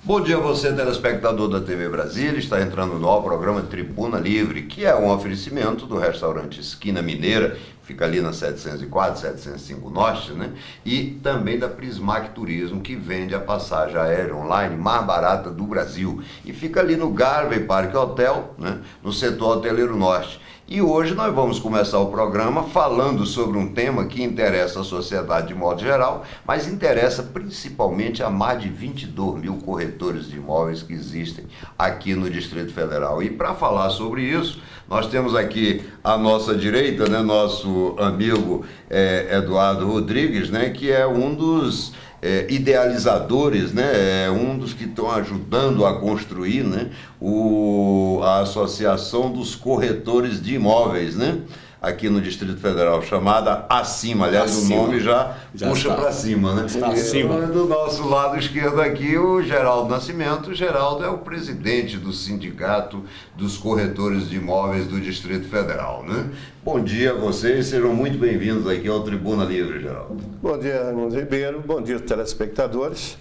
Bom dia a você, telespectador da TV Brasília. Está entrando no ar o programa Tribuna Livre, que é um oferecimento do restaurante Esquina Mineira, fica ali na 704, 705 Norte, né? E também da Prismac Turismo, que vende a passagem aérea online mais barata do Brasil. E fica ali no Garvey Park Hotel, né? No setor hoteleiro norte. E hoje nós vamos começar o programa falando sobre um tema que interessa a sociedade de modo geral, mas interessa principalmente a mais de 22 mil corretores de imóveis que existem aqui no Distrito Federal. E para falar sobre isso, nós temos aqui à nossa direita, né, nosso amigo Eduardo Rodrigues, né, que é um dos idealizadores, né, um dos que estão ajudando a construir, né, a Associação dos Corretores de Imóveis, né, aqui no Distrito Federal, chamada Acima. Aliás, o nome já puxa para cima, né? Está acima. Do nosso lado esquerdo aqui, o Geraldo Nascimento. O Geraldo é o presidente do Sindicato dos Corretores de Imóveis do Distrito Federal, né? Bom dia a vocês, sejam muito bem-vindos aqui ao Tribuna Livre, Geraldo. Bom dia, Raimundo Ribeiro. Bom dia, telespectadores.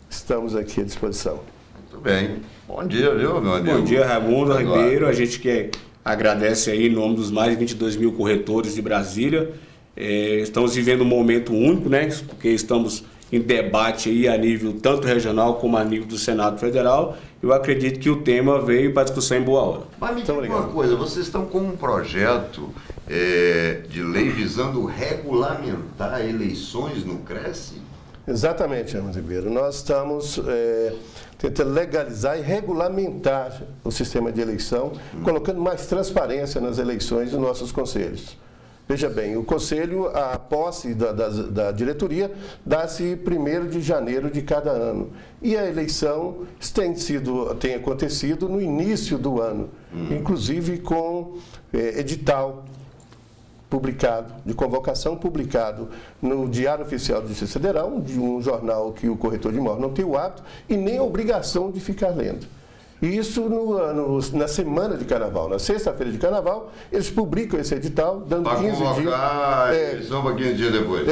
Estamos aqui à disposição. Muito bem. Bom dia, viu, meu amigo? Bom dia, Raimundo Ribeiro. A gente agradece aí em nome dos mais de 22 mil corretores de Brasília. Estamos vivendo um momento único, né? Porque estamos em debate aí a nível tanto regional como a nível do Senado Federal. Eu acredito que o tema veio para discussão em boa hora. Mas me diga uma coisa, vocês estão com um projeto de lei visando regulamentar eleições no Cresce? Exatamente, Raimundo Ribeiro. Nós estamos tentando legalizar e regulamentar o sistema de eleição, colocando mais transparência nas eleições dos nossos conselhos. Veja bem, o conselho, a posse da diretoria, dá-se 1º de janeiro de cada ano. E a eleição tem acontecido no início do ano, inclusive com edital publicado, de convocação publicado no Diário Oficial da Justiça Federal, de um jornal que o corretor de imóvel não tem o hábito e nem a obrigação de ficar lendo. E isso na semana de carnaval, na sexta-feira de carnaval, eles publicam esse edital, dando 15 dias. Para convocar a eleição para 15 dias depois.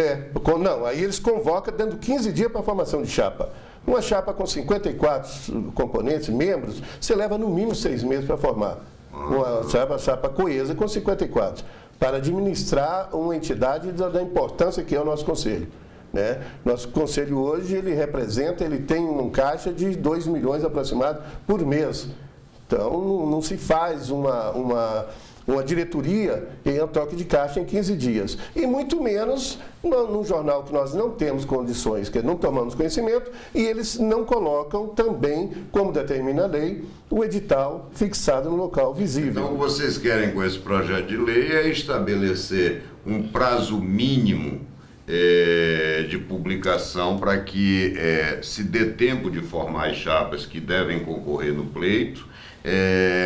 Aí eles convocam dando 15 dias para a formação de chapa. Uma chapa com 54 componentes, membros, você leva no mínimo 6 meses para formar. Uma chapa coesa com 54. Para administrar uma entidade da importância que é o nosso conselho, né? Nosso conselho hoje, ele tem um caixa de 2 milhões aproximado por mês. Então, não se faz uma diretoria em um toque de caixa em 15 dias. E muito menos num jornal que nós não temos condições, que não tomamos conhecimento, e eles não colocam também, como determina a lei, o edital fixado no local visível. Então, o que vocês querem com esse projeto de lei é estabelecer um prazo mínimo de publicação para que se dê tempo de formar as chapas que devem concorrer no pleito,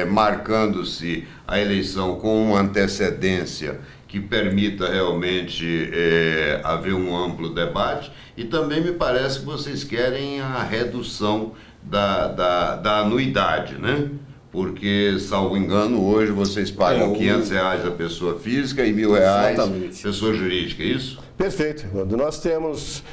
marcando-se a eleição com uma antecedência que permita realmente haver um amplo debate, e também me parece que vocês querem a redução da anuidade, né? Porque, salvo engano, hoje vocês pagam R$500 da pessoa física e R$1.000 pessoa jurídica, é isso? Perfeito, Evandro. Nós estamos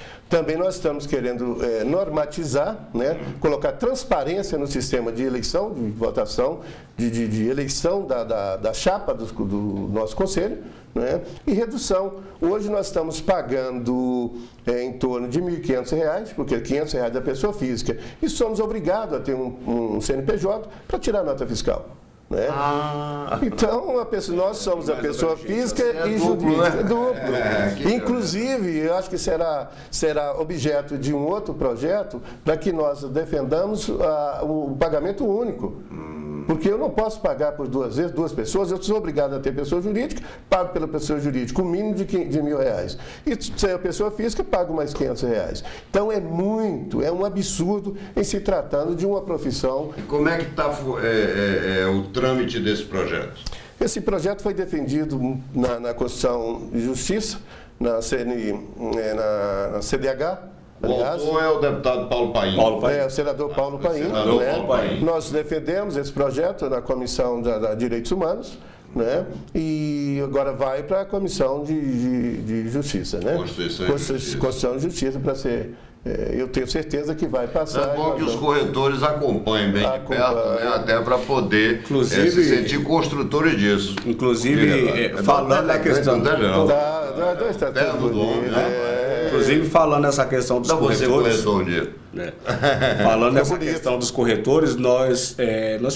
querendo normatizar, né? Colocar transparência no sistema de eleição, de votação, de eleição da chapa do nosso conselho, né? E redução. Hoje nós estamos pagando em torno de R$1.500, porque R$500 da pessoa física, e somos obrigados a ter um CNPJ para tirar a nota fiscal. Né? Então, nós somos a pessoa física e jurídica. É duplo. Inclusive, eu acho que será objeto de um outro projeto para que nós defendamos o pagamento único. Porque eu não posso pagar por duas pessoas, eu sou obrigado a ter pessoa jurídica, pago pela pessoa jurídica o mínimo de R$1.000. E se é a pessoa física, pago mais R$500. Então é um absurdo em se tratando de uma profissão. E como é que está o trâmite desse projeto? Esse projeto foi defendido na Constituição de Justiça, na CDH. Aliás, o autor é o deputado Paulo Paim. O senador Paulo Paim. Paulo Paim. Nós defendemos esse projeto na Comissão de Direitos Humanos, né? E agora vai para a Comissão de Justiça, né? Constituição e Justiça para ser eu tenho certeza que vai passar. É bom que os corretores acompanhem bem de perto, né? Até para poder se sentir construtores disso. Inclusive, falando da questão... Inclusive, falando nessa questão dos corretores... Falando nessa questão dos corretores, nós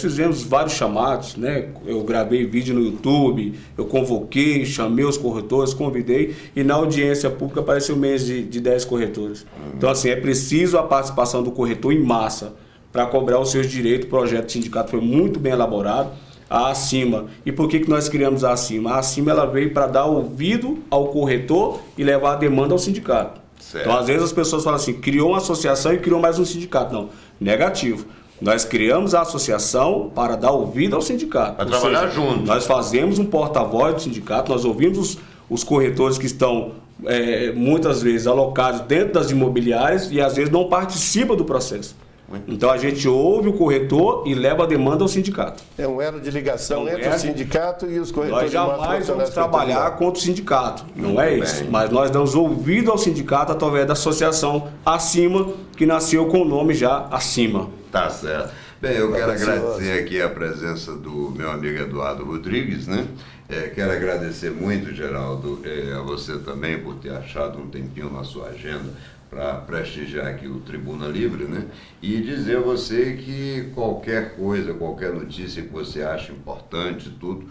fizemos vários chamados, né? Eu gravei vídeo no YouTube, eu convoquei, chamei os corretores, convidei, e na audiência pública apareceu menos de 10 corretores. Então, assim, é preciso a participação do corretor em massa para cobrar os seus direitos. O projeto do sindicato foi muito bem elaborado. A Acima. E por que nós criamos a Acima? A Acima ela veio para dar ouvido ao corretor e levar a demanda ao sindicato. Certo. Então, às vezes as pessoas falam assim, criou uma associação e criou mais um sindicato. Não, negativo. Nós criamos a associação para dar ouvido ao sindicato. Para trabalhar junto. Nós fazemos um porta-voz do sindicato, nós ouvimos os corretores que estão, muitas vezes, alocados dentro das imobiliárias e às vezes não participam do processo. Então a gente ouve o corretor e leva a demanda ao sindicato. É um elo de ligação entre o sindicato e os corretores. Nós jamais vamos trabalhar contra o sindicato, não é isso. Mas nós damos ouvido ao sindicato através da associação Acima, que nasceu com o nome já Acima. Tá certo. Bem, eu quero agradecer aqui a presença do meu amigo Eduardo Rodrigues, né? Quero agradecer muito, Geraldo, a você também por ter achado um tempinho na sua agenda para prestigiar aqui o Tribuna Livre, né? E dizer a você que qualquer coisa, qualquer notícia que você acha importante, tudo,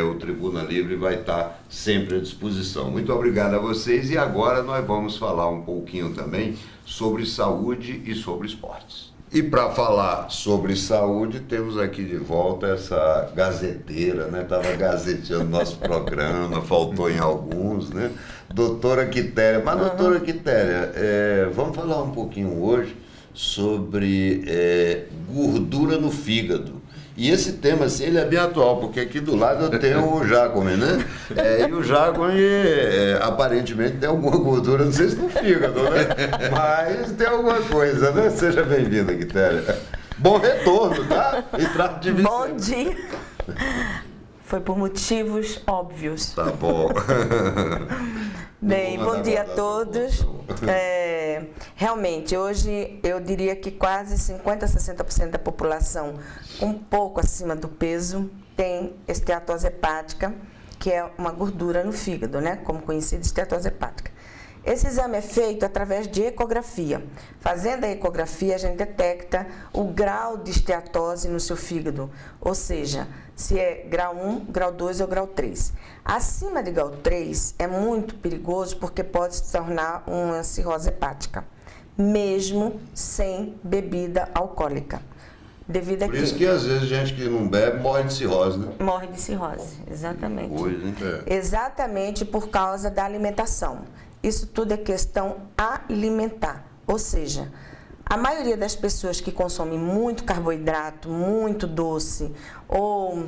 o Tribuna Livre vai estar sempre à disposição. Muito obrigado a vocês e agora nós vamos falar um pouquinho também sobre saúde e sobre esportes. E para falar sobre saúde, temos aqui de volta essa gazeteira, né? Estava gazeteando nosso programa, faltou em alguns, né? Doutora Quitéria. Mas, doutora Quitéria, vamos falar um pouquinho hoje sobre gordura no fígado. E esse tema, assim, ele é bem atual, porque aqui do lado eu tenho o Jacome, né? E o Jacome, aparentemente, tem alguma gordura, não sei se no fígado, né? Mas tem alguma coisa, né? Seja bem-vinda, Quitéria. Bom retorno, tá? E trato de Vicente. Bom dia. Foi por motivos óbvios. Tá bom. Bem, bom dia a todos. Realmente, hoje eu diria que quase 50% a 60% da população um pouco acima do peso tem esteatose hepática, que é uma gordura no fígado, né? Como conhecida esteatose hepática. Esse exame é feito através de ecografia. Fazendo a ecografia, a gente detecta o grau de esteatose no seu fígado, ou seja, se é grau 1, grau 2 ou grau 3. Acima de grau 3 é muito perigoso porque pode se tornar uma cirrose hepática, mesmo sem bebida alcoólica. Devido Por isso que às vezes gente que não bebe morre de cirrose, né? Morre de cirrose, exatamente. Coisa, hein? Exatamente por causa da alimentação. Isso tudo é questão alimentar, ou seja, a maioria das pessoas que consomem muito carboidrato, muito doce, ou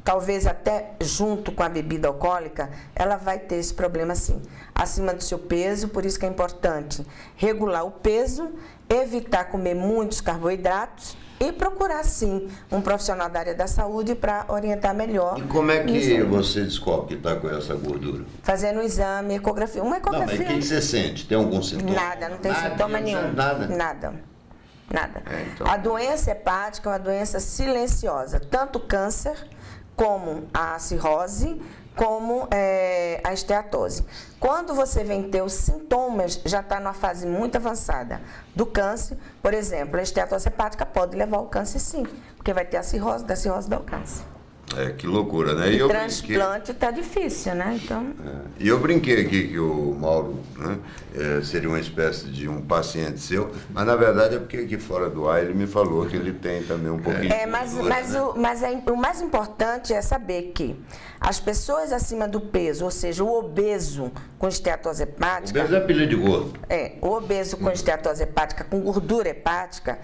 talvez até junto com a bebida alcoólica, ela vai ter esse problema sim, acima do seu peso. Por isso que é importante regular o peso, evitar comer muitos carboidratos e procurar, sim, um profissional da área da saúde para orientar melhor. E como é que você descobre que está com essa gordura? Fazendo um exame, ecografia. Uma ecografia. Não, mas o que você sente? Tem algum sintoma? Nada, não tem sintoma nenhum. Nada? Nada. Então. A doença hepática é uma doença silenciosa, tanto o câncer, como a cirrose, como a esteatose. Quando você vem ter os sintomas, já está numa fase muito avançada do câncer. Por exemplo, a esteatose hepática pode levar ao câncer sim, porque vai ter a cirrose, da cirrose dá o câncer. Que loucura, né? E transplante está difícil, né? Então... E eu brinquei aqui que o Mauro, né, seria uma espécie de um paciente seu, mas na verdade é porque aqui fora do ar ele me falou que ele tem também um pouquinho de gordura, mas o mais importante é saber que as pessoas acima do peso, ou seja, o obeso com esteatose hepática... O obeso é apelido de gordo. O obeso com esteatose hepática, com gordura hepática,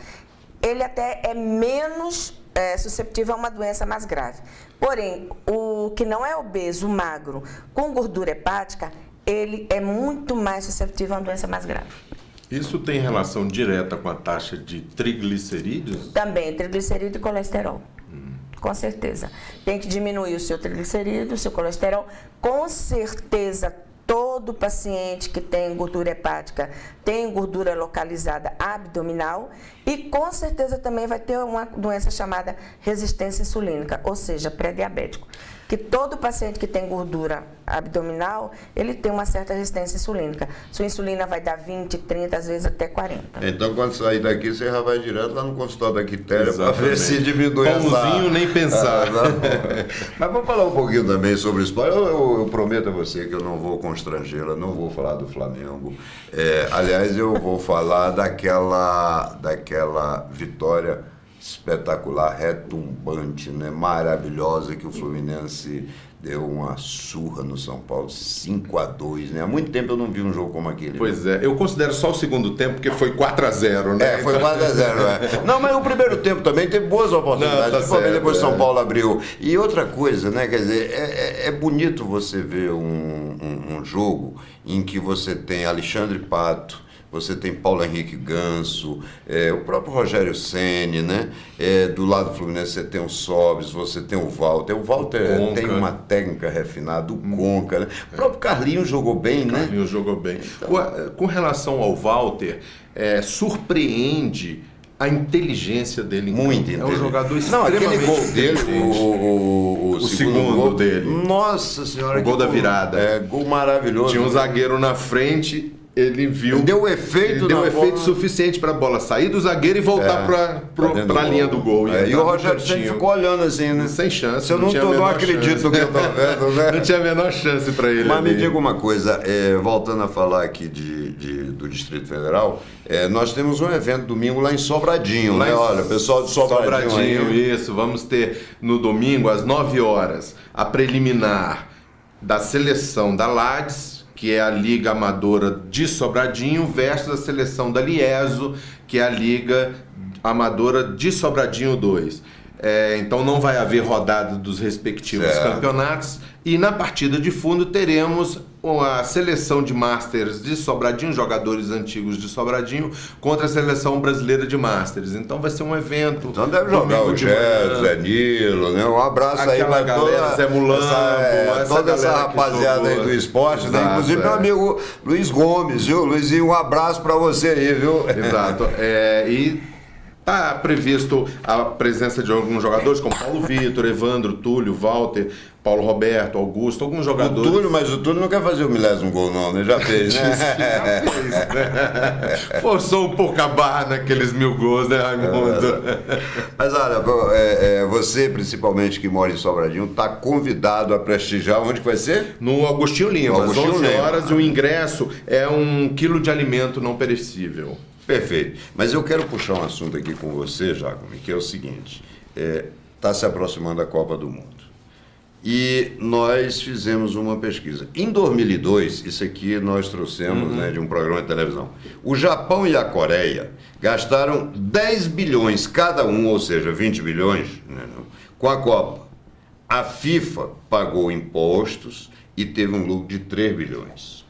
ele até é menos... susceptível a uma doença mais grave. Porém, o que não é obeso, magro, com gordura hepática, ele é muito mais susceptível a uma doença mais grave. Isso tem relação direta com a taxa de triglicerídeos? Também, triglicerídeo e colesterol. Com certeza. Tem que diminuir o seu triglicerídeo, o seu colesterol. Com certeza, todo paciente que tem gordura hepática tem gordura localizada abdominal e com certeza também vai ter uma doença chamada resistência insulínica, ou seja, pré-diabético. Que todo paciente que tem gordura abdominal, ele tem uma certa resistência insulínica. Sua insulina vai dar 20, 30, às vezes até 40. Então, quando sair daqui, você já vai direto lá no consultório da Quitéria para ver se diminui Pãozinho nem pensar. Mas vamos falar um pouquinho também sobre o esporte. Eu prometo a você que eu não vou constrangê-la, não vou falar do Flamengo. Aliás, eu vou falar daquela vitória espetacular, retumbante, né? Maravilhosa, que o Fluminense deu uma surra no São Paulo, 5-2, né? Há muito tempo eu não vi um jogo como aquele. Pois é, eu considero só o segundo tempo, porque foi 4-0, né? Foi 4-0, Não, mas o primeiro tempo também teve boas oportunidades, principalmente depois São Paulo abriu. E outra coisa, né? Quer dizer, é bonito você ver um jogo em que você tem Alexandre Pato, você tem Paulo Henrique Ganso, o próprio Rogério Ceni, né? Do lado do Fluminense você tem o Sobis, você tem o Walter. O Walter tem uma técnica refinada, o Conca, né? O próprio Carlinhos jogou bem, né? Carlinhos jogou bem. Então, com relação ao Walter, surpreende a inteligência dele. Muito É um jogador Não, aquele extremamente gol dele, o segundo gol dele. Nossa Senhora. O gol da virada. Gol maravilhoso. Tinha um zagueiro na frente, ele viu. Deu o efeito, suficiente para a bola sair do zagueiro e voltar para a linha do gol. E o Rogério sempre ficou olhando assim, né? Sem chance. Eu não acredito no que eu tô vendo, né? Não tinha a menor chance para ele. Mas me diga uma coisa, voltando a falar aqui do Distrito Federal, nós temos um evento domingo lá em Sobradinho, né? Olha, o pessoal de Sobradinho aí. Isso, vamos ter no domingo às 9 horas a preliminar da seleção da Lades, que é a Liga Amadora de Sobradinho, versus a seleção da Lieso, que é a Liga Amadora de Sobradinho 2. Então não vai haver rodada dos respectivos campeonatos. E na partida de fundo teremos a seleção de Masters de Sobradinho, jogadores antigos de Sobradinho, contra a seleção brasileira de Masters. Então vai ser um evento. Então deve jogar o Zé Nilo, né? Um abraço aí para toda Zé Mulambo, toda essa rapaziada aí do esporte, né? Inclusive meu amigo Luiz Gomes, viu? Luizinho, um abraço para você aí, viu? Exato. E está previsto a presença de alguns jogadores, como Paulo Vitor, Evandro, Túlio, Walter, Paulo Roberto, Augusto, alguns jogadores. Mas o Túlio não quer fazer o 1000º gol, não, né? Já fez, né? Já fez, né? Forçou um pouco a barra naqueles 1000 gols, né, Raimundo? Mas olha, você, principalmente que mora em Sobradinho, está convidado a prestigiar. Onde que vai ser? No Agostinho Lima, às 11 horas, e o ingresso é 1 quilo de alimento não perecível. Perfeito. Mas eu quero puxar um assunto aqui com você, Jacome, que é o seguinte. Está se aproximando a Copa do Mundo. E nós fizemos uma pesquisa. Em 2002, isso aqui nós trouxemos de um programa de televisão. O Japão e a Coreia gastaram 10 bilhões cada um, ou seja, 20 bilhões, com a Copa. A FIFA pagou impostos e teve um lucro de 3 bilhões.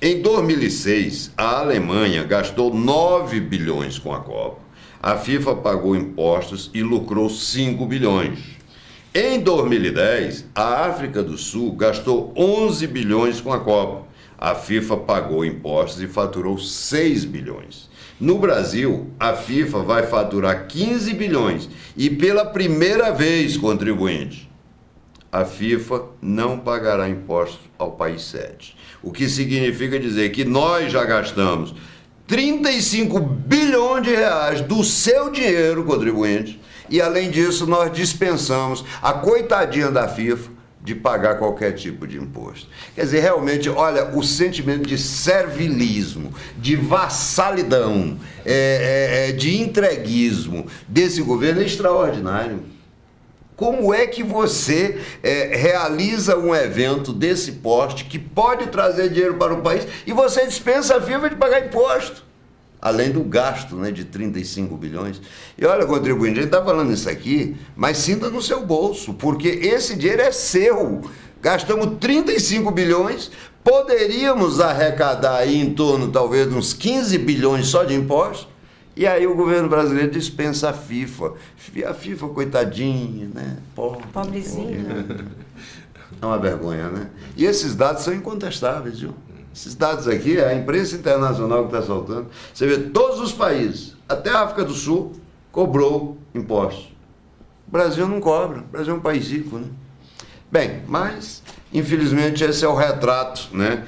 Em 2006, a Alemanha gastou 9 bilhões com a Copa. A FIFA pagou impostos e lucrou 5 bilhões. Em 2010, a África do Sul gastou 11 bilhões com a Copa. A FIFA pagou impostos e faturou 6 bilhões. No Brasil, a FIFA vai faturar 15 bilhões e pela primeira vez, contribuinte, a FIFA não pagará impostos ao país sede. O que significa dizer que nós já gastamos 35 bilhões de reais do seu dinheiro, contribuinte, e além disso nós dispensamos a coitadinha da FIFA de pagar qualquer tipo de imposto. Quer dizer, realmente, olha, o sentimento de servilismo, de vassalidão, de entreguismo desse governo é extraordinário. Como é que você realiza um evento desse porte que pode trazer dinheiro para o país e você dispensa a FIFA de pagar imposto? Além do gasto de 35 bilhões. E olha, contribuinte, a gente está falando isso aqui, mas sinta no seu bolso, porque esse dinheiro é seu. Gastamos 35 bilhões, poderíamos arrecadar aí em torno, talvez, de uns 15 bilhões só de impostos. E aí o governo brasileiro dispensa a FIFA. A FIFA, coitadinha, né? Pobrezinha. É uma vergonha, né? E esses dados são incontestáveis, viu? Esses dados aqui, a imprensa internacional que está soltando, você vê todos os países, até a África do Sul, cobrou impostos. O Brasil não cobra, o Brasil é um país rico, né? Bem, mas, infelizmente, esse é o retrato, né,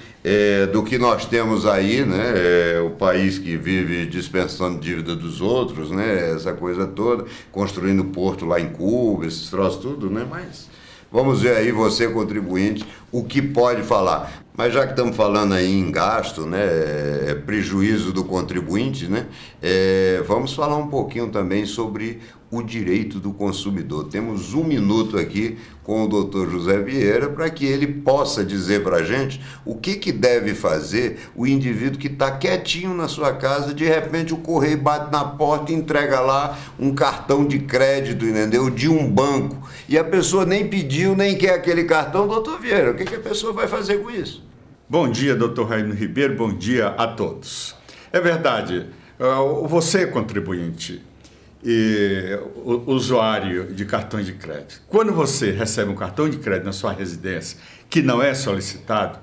do que nós temos aí, né, o país que vive dispensando dívida dos outros, né, essa coisa toda, construindo porto lá em Cuba, esses troços tudo, né, mas vamos ver aí, você contribuinte, o que pode falar. Mas já que estamos falando aí em gasto, né, prejuízo do contribuinte, né, vamos falar um pouquinho também sobre o direito do consumidor. Temos 1 minuto aqui com o Dr. José Vieira para que ele possa dizer para a gente o que deve fazer o indivíduo que está quietinho na sua casa, de repente o correio bate na porta e entrega lá um cartão de crédito, entendeu? De um banco. E a pessoa nem pediu, nem quer aquele cartão. Doutor Vieira, o que a pessoa vai fazer com isso? Bom dia, doutor Raino Ribeiro, bom dia a todos. É verdade, você contribuinte e usuário de cartões de crédito, quando você recebe um cartão de crédito na sua residência que não é solicitado,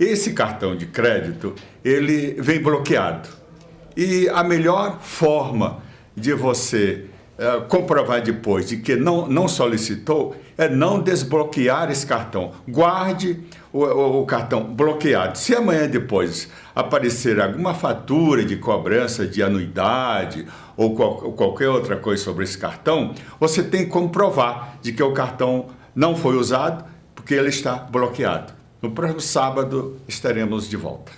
esse cartão de crédito, ele vem bloqueado. E a melhor forma de você comprovar depois de que não solicitou é não desbloquear esse cartão. Guarde o cartão bloqueado. Se amanhã depois aparecer alguma fatura de cobrança de anuidade ou qualquer outra coisa sobre esse cartão, você tem como provar de que o cartão não foi usado porque ele está bloqueado. No próximo sábado estaremos de volta.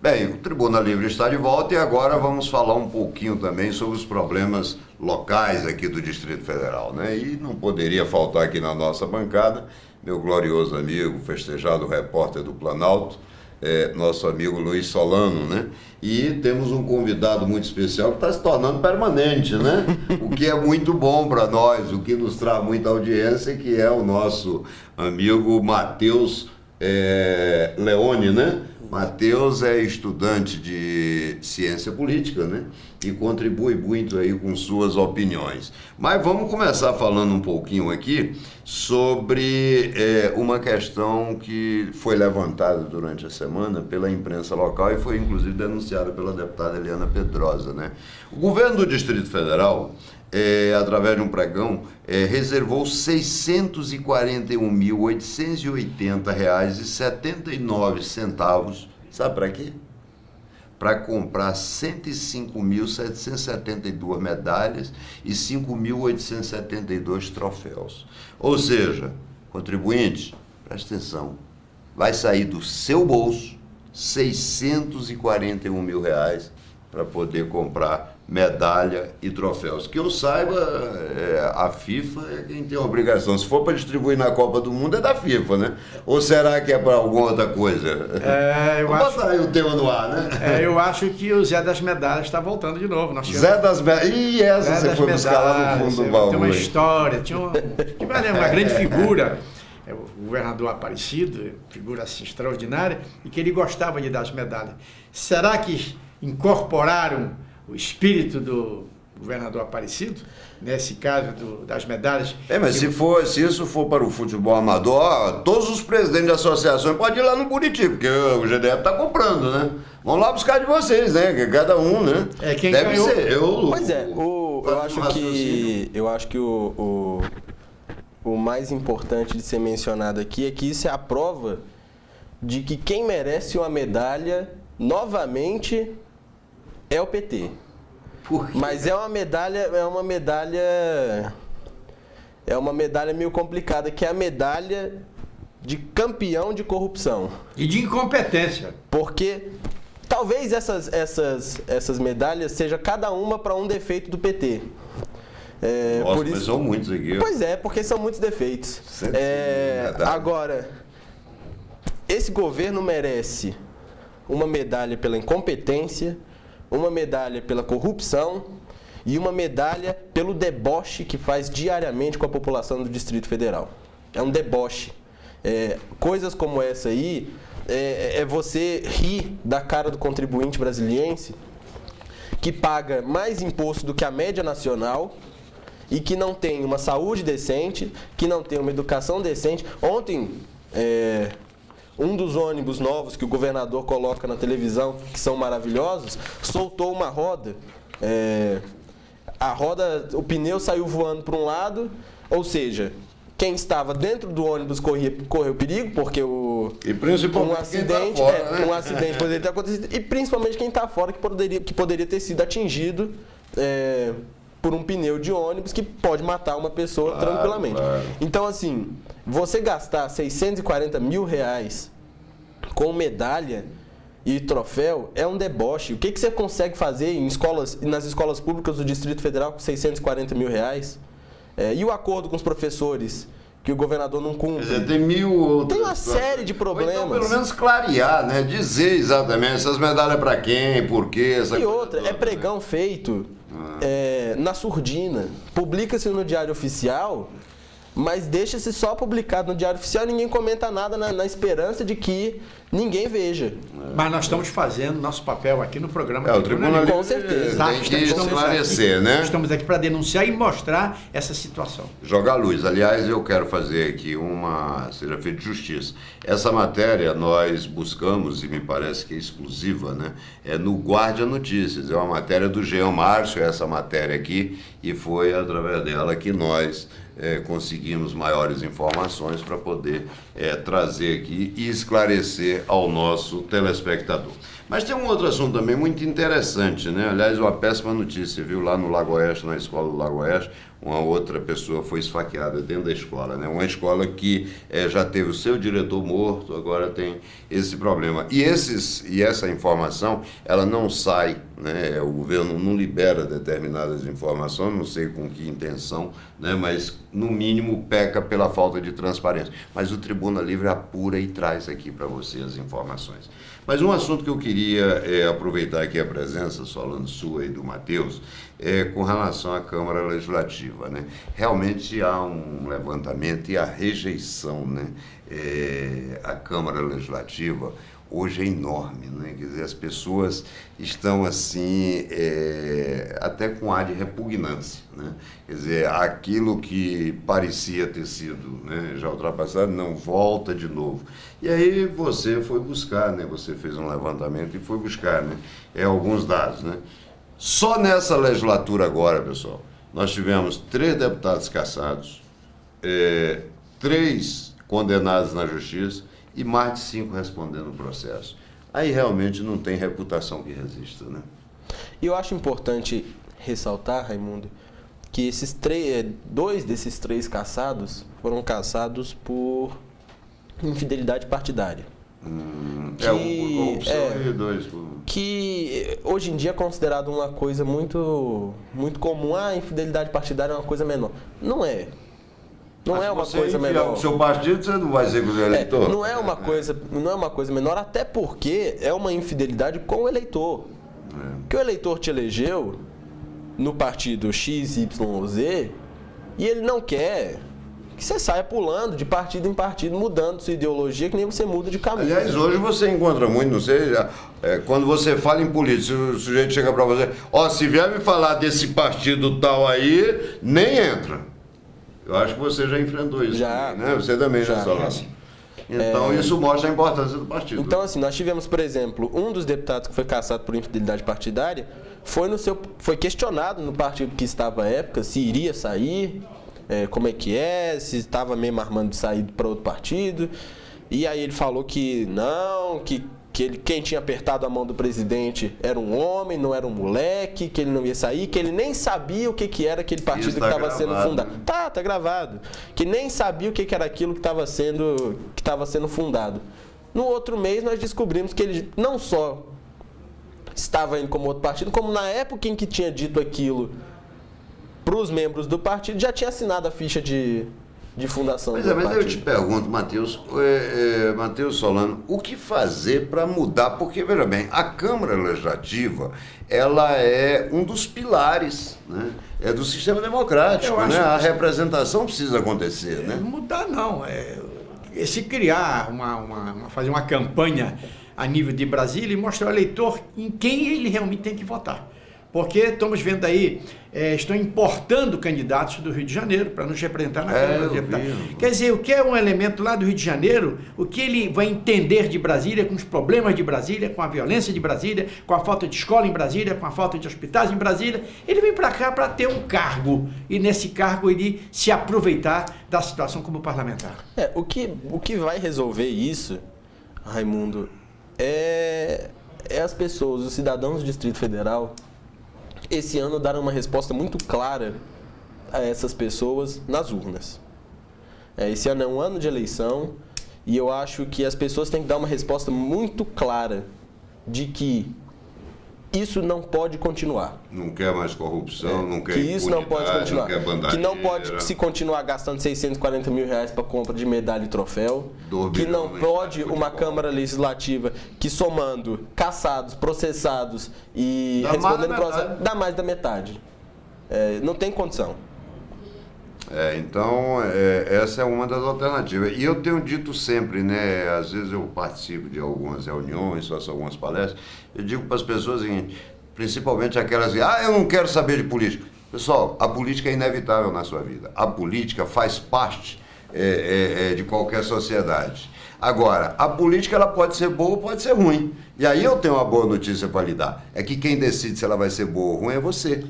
Bem, o Tribuna Livre está de volta e agora vamos falar um pouquinho também sobre os problemas locais aqui do Distrito Federal, né? E não poderia faltar aqui na nossa bancada meu glorioso amigo, festejado repórter do Planalto, nosso amigo Luiz Solano, né? E temos um convidado muito especial que está se tornando permanente, né? O que é muito bom para nós, o que nos traz muita audiência, que é o nosso amigo Matheus Leone, né? Matheus é estudante de ciência política, né? E contribui muito aí com suas opiniões. Mas vamos começar falando um pouquinho aqui sobre uma questão que foi levantada durante a semana pela imprensa local e foi inclusive denunciada pela deputada Eliana Pedrosa, né? O governo do Distrito Federal, através de um pregão, reservou R$ 641.880,79. Sabe para quê? Para comprar 105.772 medalhas e 5.872 troféus. Ou seja, contribuinte, presta atenção, vai sair do seu bolso R$ 641 mil para poder comprar medalha e troféus. Que eu saiba, a FIFA é quem tem a obrigação. Se for para distribuir na Copa do Mundo, é da FIFA, né? Ou será que é para alguma outra coisa? Vamos botar aí o tema no ar, né? Eu acho que o Zé das Medalhas está voltando de novo. Zé das Medalhas. E essa Zé você foi buscar lá no fundo do baú. Tem uma história, tinha uma grande figura, o governador Aparecido, figura assim extraordinária, e que ele gostava de dar as medalhas. Será que incorporaram o espírito do governador Aparecido, nesse caso das medalhas? Mas se isso for para o futebol amador, todos os presidentes de associações podem ir lá no Buriti, porque o GDF está comprando, né? Vamos lá buscar de vocês, né? Que cada um, né? Quem deve ganhou. ser. Pois é, eu acho que o mais importante de ser mencionado aqui é que isso é a prova de que quem merece uma medalha, novamente, é o PT. Mas é uma medalha meio complicada, que é a medalha de campeão de corrupção. E de incompetência. Porque talvez essas medalhas seja cada uma para um defeito do PT. Nossa, por isso, mas são muitos aqui. Pois é, porque são muitos defeitos. Agora, esse governo merece uma medalha pela incompetência, uma medalha pela corrupção e uma medalha pelo deboche que faz diariamente com a população do Distrito Federal. É um deboche. Coisas como essa aí, é você rir da cara do contribuinte brasiliense que paga mais imposto do que a média nacional e que não tem uma saúde decente, que não tem uma educação decente. Ontem, um dos ônibus novos que o governador coloca na televisão, que são maravilhosos, soltou uma roda. A roda, o pneu saiu voando para um lado, ou seja, quem estava dentro do ônibus correu perigo, porque E principalmente um acidente, quem tá fora, né? um acidente poderia ter acontecido, e principalmente quem está fora, que poderia ter sido atingido por um pneu de ônibus que pode matar uma pessoa tranquilamente. Claro. Então, assim, você gastar R$640 mil com medalha e troféu é um deboche. O que você consegue fazer nas escolas públicas do Distrito Federal com R$640 mil? E o acordo com os professores, que o governador não cumpre? Quer dizer, tem mil outras. Tem uma série de problemas. Ou então, pelo menos clarear, né? Dizer exatamente essas medalhas para quem, por quê, essa E coisa outra, toda, é pregão feito na surdina. Publica-se no Diário Oficial, mas deixa-se só publicado no Diário Oficial e ninguém comenta nada na esperança de que ninguém veja. Mas nós estamos fazendo nosso papel aqui no programa. o Tribunal Com certeza. tem que esclarecer, né? Estamos aqui para denunciar e mostrar essa situação. Jogar luz. Aliás, eu quero fazer aqui seja feita justiça. Essa matéria nós buscamos, e me parece que é exclusiva, né? É no Guardia Notícias. É uma matéria do Jean Márcio, essa matéria aqui, e foi através dela que nós conseguimos maiores informações para poder trazer aqui e esclarecer ao nosso telespectador. Mas tem um outro assunto também muito interessante, né? Aliás, uma péssima notícia, viu? Lá no Lago Oeste, na escola do Lago Oeste, uma outra pessoa foi esfaqueada dentro da escola, né? Uma escola que já teve o seu diretor morto, agora tem esse problema. E essa informação, ela não sai, né? O governo não libera determinadas informações, não sei com que intenção, né? Mas, no mínimo, peca pela falta de transparência. Mas o Tribuna Livre apura e traz aqui para você as informações. Mas um assunto que eu queria aproveitar aqui a presença, Solano, sua e do Matheus, com relação à Câmara Legislativa, né? Realmente há um levantamento e a rejeição, né? A Câmara Legislativa hoje é enorme, né? Quer dizer, as pessoas estão assim, até com ar de repugnância, né? Quer dizer, aquilo que parecia ter sido, né, já ultrapassado, não volta de novo. E aí você foi buscar, né? Você fez um levantamento e foi buscar, né? Alguns dados, né? Só nessa legislatura agora, pessoal, nós tivemos 3 deputados cassados, 3 condenados na justiça e mais de 5 respondendo o processo. Aí realmente não tem reputação que resista, né? E eu acho importante ressaltar, Raimundo, que 2 desses 3 cassados foram cassados por infidelidade partidária. Por corrupção e 2 por... Que hoje em dia é considerado uma coisa muito, muito comum. A infidelidade partidária é uma coisa menor. Não é. Não é uma coisa menor. O seu partido, você não vai ser com o eleitor? Não é uma coisa menor, até porque é uma infidelidade com o eleitor. Porque o eleitor te elegeu no partido X, Y ou Z e ele não quer que você saia pulando de partido em partido, mudando sua ideologia, que nem você muda de caminho. Aliás, hoje você encontra muito, não sei, quando você fala em política, o sujeito chega para você, se vier me falar desse partido tal aí, nem entra. Eu acho que você já enfrentou isso. Já. Também, né? Você também já falou. Então, isso mostra a importância do partido. Então, assim, nós tivemos, por exemplo, um dos deputados que foi cassado por infidelidade partidária foi questionado no partido que estava à época se iria sair, como é que se estava mesmo armando de sair para outro partido. E aí ele falou que não, que quem tinha apertado a mão do presidente era um homem, não era um moleque, que ele não ia sair, que ele nem sabia o que era aquele partido que estava sendo fundado. Tá gravado. Que nem sabia o que era aquilo que estava sendo fundado. No outro mês nós descobrimos que ele não só estava indo como outro partido, como na época em que tinha dito aquilo para os membros do partido, já tinha assinado a ficha de fundação do partido. Mas eu te pergunto, Matheus Solano, o que fazer para mudar? Porque, veja bem, a Câmara Legislativa, ela é um dos pilares, né? Do sistema democrático, né? A representação precisa acontecer, né? Mudar não, se criar, fazer uma campanha a nível de Brasília e mostrar ao eleitor em quem ele realmente tem que votar. Porque estamos vendo aí, estão importando candidatos do Rio de Janeiro para nos representar na Câmara dos Deputados. Quer dizer, o que é um elemento lá do Rio de Janeiro, o que ele vai entender de Brasília, com os problemas de Brasília, com a violência de Brasília, com a falta de escola em Brasília, com a falta de hospitais em Brasília, ele vem para cá para ter um cargo, e nesse cargo ele se aproveitar da situação como parlamentar. O que vai resolver isso, Raimundo, é as pessoas, os cidadãos do Distrito Federal, esse ano darem uma resposta muito clara a essas pessoas nas urnas. Esse ano é um ano de eleição e eu acho que as pessoas têm que dar uma resposta muito clara de que isso não pode continuar. Não quer mais corrupção, não quer que isso não pode continuar. Não que não pode se continuar gastando 640 mil reais para compra de medalha e troféu. Que não pode uma Câmara Legislativa que, somando caçados, processados e respondendo processo, dá mais da metade. Não tem condição. Então, essa é uma das alternativas. E eu tenho dito sempre, né? Às vezes eu participo de algumas reuniões, faço algumas palestras, eu digo para as pessoas o seguinte, principalmente aquelas que, eu não quero saber de política. Pessoal, a política é inevitável na sua vida. A política faz parte de qualquer sociedade. Agora, a política ela pode ser boa ou pode ser ruim. E aí eu tenho uma boa notícia para lhe dar. É que quem decide se ela vai ser boa ou ruim é você.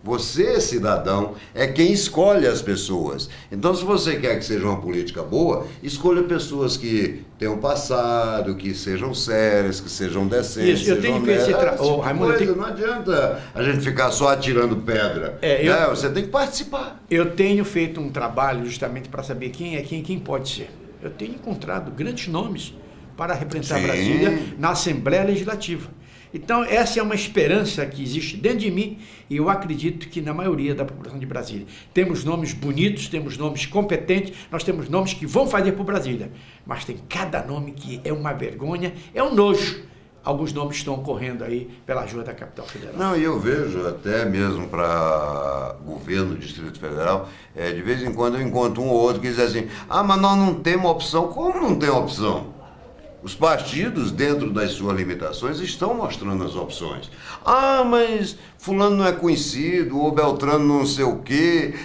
Você, cidadão, é quem escolhe as pessoas. Então, se você quer que seja uma política boa, escolha pessoas que tenham passado, que sejam sérias, que sejam decentes. Isso, eu tenho feito esse Raimundo, não adianta a gente ficar só atirando pedra. Você tem que participar. Eu tenho feito um trabalho justamente para saber quem é quem pode ser. Eu tenho encontrado grandes nomes para representar Brasília na Assembleia Legislativa. Então, essa é uma esperança que existe dentro de mim e eu acredito que na maioria da população de Brasília. Temos nomes bonitos, temos nomes competentes, nós temos nomes que vão fazer por Brasília, mas tem cada nome que é uma vergonha, é um nojo. Alguns nomes estão ocorrendo aí pela ajuda da capital federal. Não, e eu vejo até mesmo para governo do Distrito Federal, de vez em quando eu encontro um ou outro que diz assim, mas nós não temos opção. Como não tem opção? Os partidos, dentro das suas limitações, estão mostrando as opções. Mas fulano não é conhecido, ou Beltrano não sei o quê.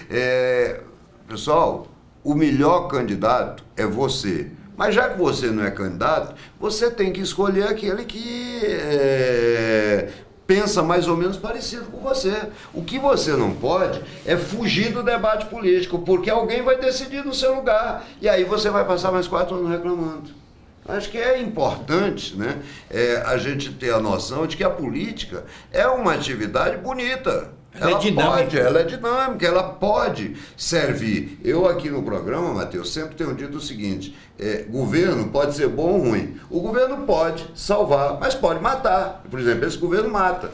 Pessoal, o melhor candidato é você. Mas já que você não é candidato, você tem que escolher aquele que pensa mais ou menos parecido com você. O que você não pode é fugir do debate político, porque alguém vai decidir no seu lugar. E aí você vai passar mais 4 anos reclamando. Acho que é importante, né, a gente ter a noção de que a política é uma atividade bonita. Ela é dinâmica, ela pode servir. Eu aqui no programa, Matheus, sempre tenho dito o seguinte, governo pode ser bom ou ruim. O governo pode salvar, mas pode matar. Por exemplo, esse governo mata.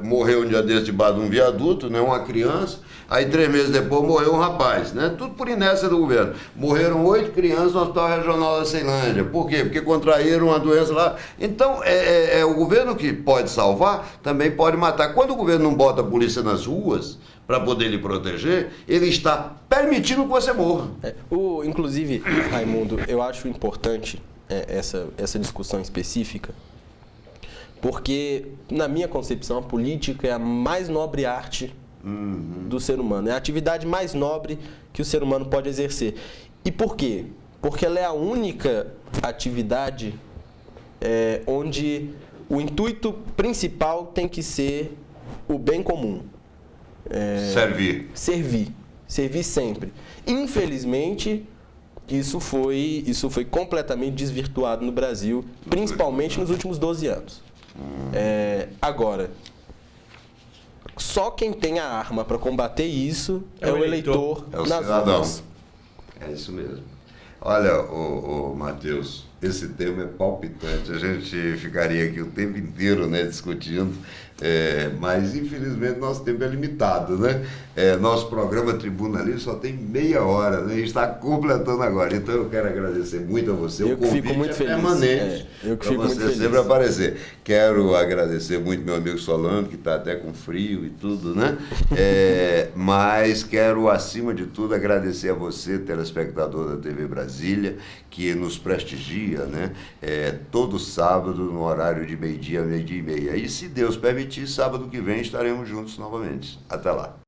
Morreu um dia desse debaixo de um viaduto, né, uma criança, aí 3 meses depois morreu um rapaz, né, tudo por inércia do governo. Morreram 8 crianças no Hospital Regional da Ceilândia. Por quê? Porque contraíram uma doença lá. Então, o governo que pode salvar, também pode matar. Quando o governo não bota a polícia nas ruas para poder lhe proteger, ele está permitindo que você morra. Inclusive, Raimundo, eu acho importante essa discussão específica, porque, na minha concepção, a política é a mais nobre arte do ser humano. É a atividade mais nobre que o ser humano pode exercer. E por quê? Porque ela é a única atividade onde o intuito principal tem que ser o bem comum. Servir sempre. Infelizmente, isso foi completamente desvirtuado no Brasil, principalmente nos últimos 12 anos. Agora, só quem tem a arma para combater isso é o eleitor nas urnas. É isso mesmo. Olha, Matheus, esse tema é palpitante. A gente ficaria aqui o tempo inteiro, né, discutindo, mas infelizmente nosso tempo é limitado, né? Nosso programa Tribuna Livre só tem meia hora, né? A gente está completando agora. Então eu quero agradecer muito a você. Eu que fico muito feliz. Permanente. Eu que fico muito feliz. Sempre aparecer. Quero agradecer muito meu amigo Solano, que está até com frio e tudo, né? Mas quero, acima de tudo, agradecer a você, telespectador da TV Brasília, que nos prestigia dia, né? Todo sábado, no horário de meio-dia a meio-dia e meia. E se Deus permitir, sábado que vem estaremos juntos novamente. Até lá.